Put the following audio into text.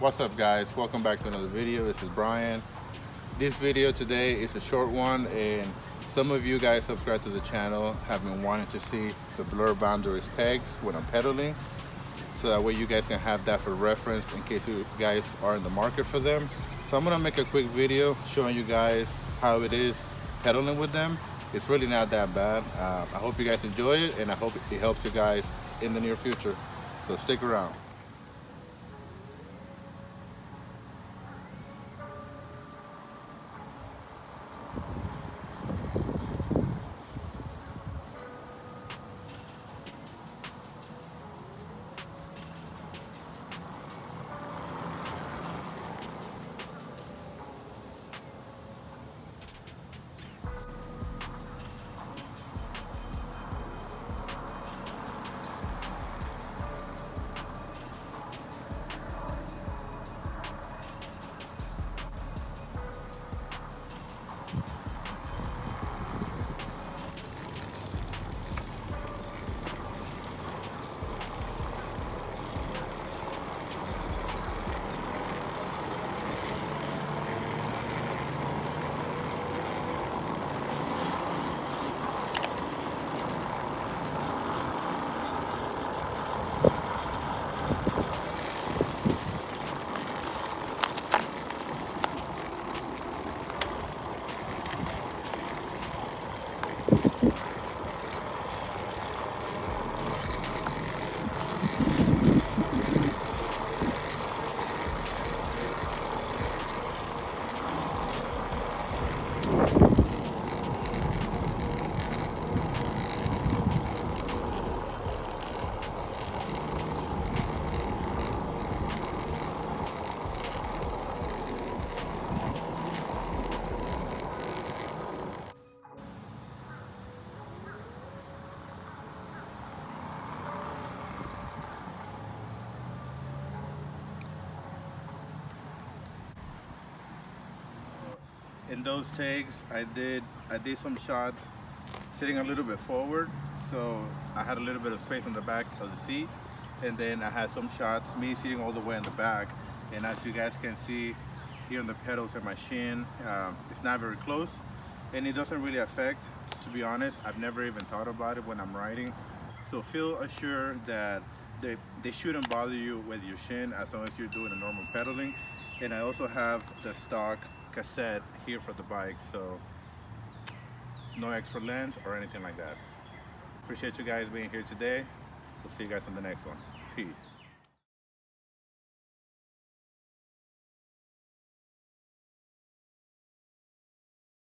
What's up, guys? Welcome back to another video. This is Brian. This video today is a short one, and some of you guys subscribe to the channel have been wanting to see the blur boundaries pegs when I'm pedaling, so that way you guys can have that for reference in case you guys are in the market for them. So I'm gonna make a quick video showing you guys how it is pedaling with them. It's really not that bad. I hope you guys enjoy it, and I hope it helps you guys in the near future. So stick around. In those takes, I did some shots sitting a little bit forward, so I had a little bit of space on the back of the seat, and then I had some shots me sitting all the way in the back. And as you guys can see here on the pedals at my shin, it's not very close, and it doesn't really affect, to be honest. I've never even thought about it when I'm riding, so feel assured that they shouldn't bother you with your shin as long as you're doing a normal pedaling. And I also have the stock cassette here for the bike, so no extra length or anything like that. Appreciate you guys being here today. We'll see you guys in the next one. Peace.